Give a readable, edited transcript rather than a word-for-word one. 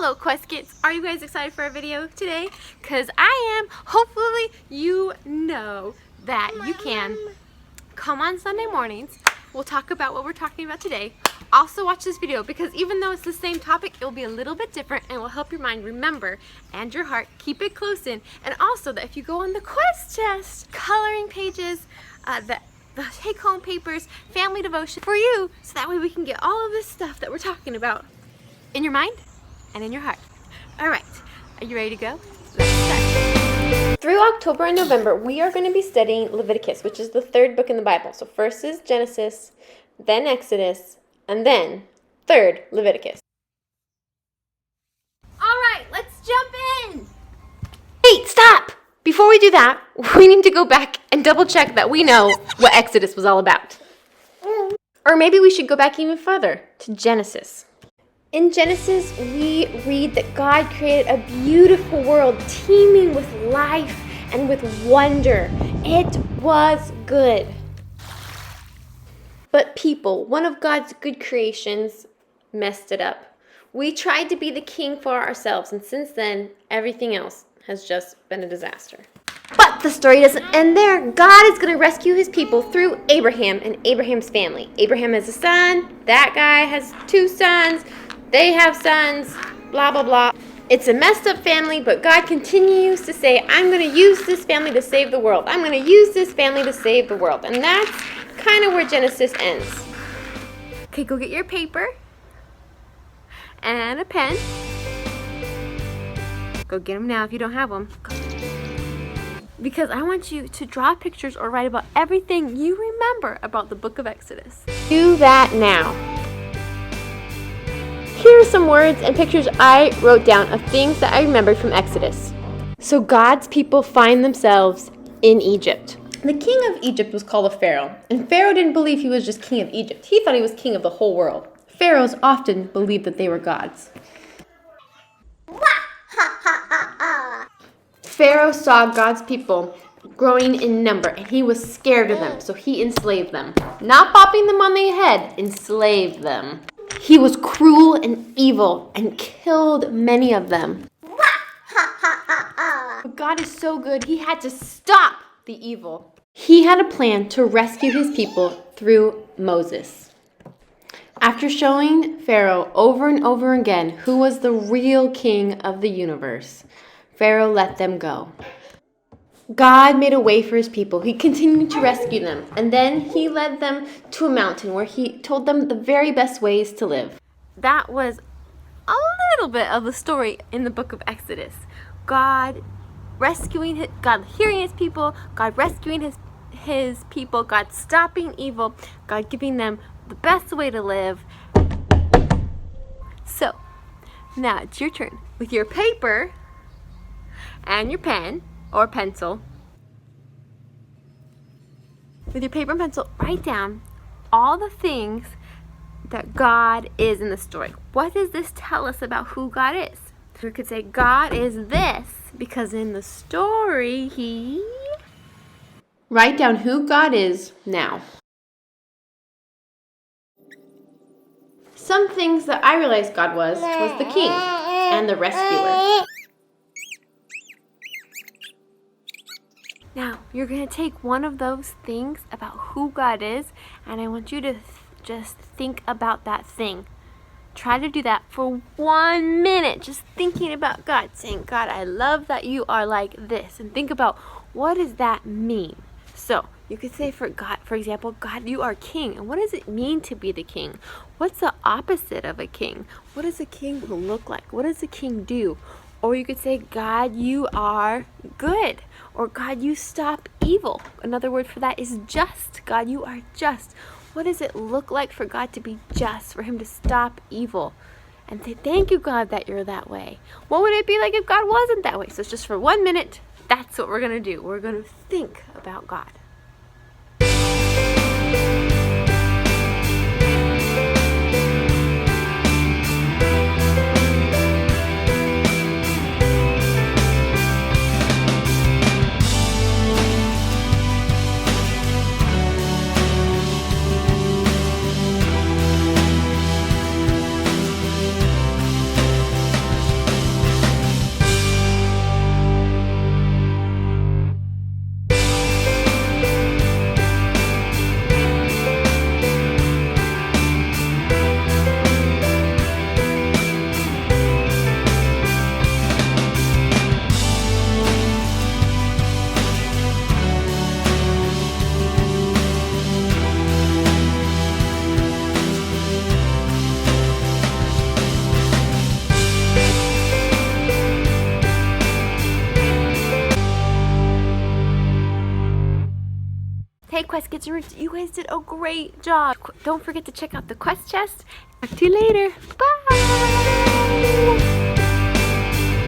Hello Quest Kids, are you guys excited for our video today? Because I am. Hopefully you know that you can come on Sunday mornings. We'll talk about what we're talking about today. Also watch this video because even though it's the same topic, it'll be a little bit different and will help your mind remember and your heart keep it close in. And also that if you go on the Quest Chest coloring pages, the take-home papers, family devotion for you, so that way we can get all of this stuff that we're talking about in your mind and in your heart. All right, are you ready to go? Let's start. Through October and November, we are going to be studying Leviticus, which is the third book in the Bible. So first is Genesis, then Exodus, and then third, Leviticus. All right, let's jump in. Hey, stop! Before we do that, we need to go back and double check that we know what Exodus was all about. Or maybe we should go back even further to Genesis. In Genesis, we read that God created a beautiful world teeming with life and with wonder. It was good. But people, one of God's good creations, messed it up. We tried to be the king for ourselves, and since then, everything else has just been a disaster. But the story doesn't end there. God is going to rescue his people through Abraham and Abraham's family. Abraham has a son. That guy has 2 sons. They have sons. Blah, blah, blah. It's a messed up family, but God continues to say, I'm going to use this family to save the world. I'm going to use this family to save the world. And that's kind of where Genesis ends. Okay, go get your paper and a pen. Go get them now if you don't have them. Because I want you to draw pictures or write about everything you remember about the book of Exodus. Do that now. Here are some words and pictures I wrote down of things that I remembered from Exodus. So God's people find themselves in Egypt. The king of Egypt was called a Pharaoh, and Pharaoh didn't believe he was just king of Egypt. He thought he was king of the whole world. Pharaohs often believed that they were gods. Pharaoh saw God's people growing in number, and he was scared of them, so he enslaved them. Not popping them on the head, enslaved them. He was cruel and evil and killed many of them. But God is so good, he had to stop the evil. He had a plan to rescue his people through Moses. After showing Pharaoh over and over again who was the real king of the universe, Pharaoh let them go. God made a way for his people. He continued to rescue them. And then he led them to a mountain where he told them the very best ways to live. That was a little bit of the story in the book of Exodus. God hearing his people, God rescuing his people, God stopping evil, God giving them the best way to live. So, now it's your turn. With your paper and your pen or pencil. With your paper and pencil, write down all the things that God is in the story. What does this tell us about who God is? We could say God is this because in the story he... Write down who God is now. Some things that I realized God was the king and the rescuer. Now, you're going to take one of those things about who God is, and I want you to just think about that thing. Try to do that for 1 minute, just thinking about God, saying, God, I love that you are like this, and think about what does that mean. So, you could say for God, for example, God, you are king, and what does it mean to be the king? What's the opposite of a king? What does a king look like? What does a king do? Or you could say, God, you are good. Or God, you stop evil. Another word for that is just. God, you are just. What does it look like for God to be just, for him to stop evil? And say, thank you, God, that you're that way. What would it be like if God wasn't that way? So it's just for 1 minute, that's what we're going to do. We're going to think about God. Hey, Quest Kids and Roots, you guys did a great job. Don't forget to check out the Quest chest. Talk to you later. Bye.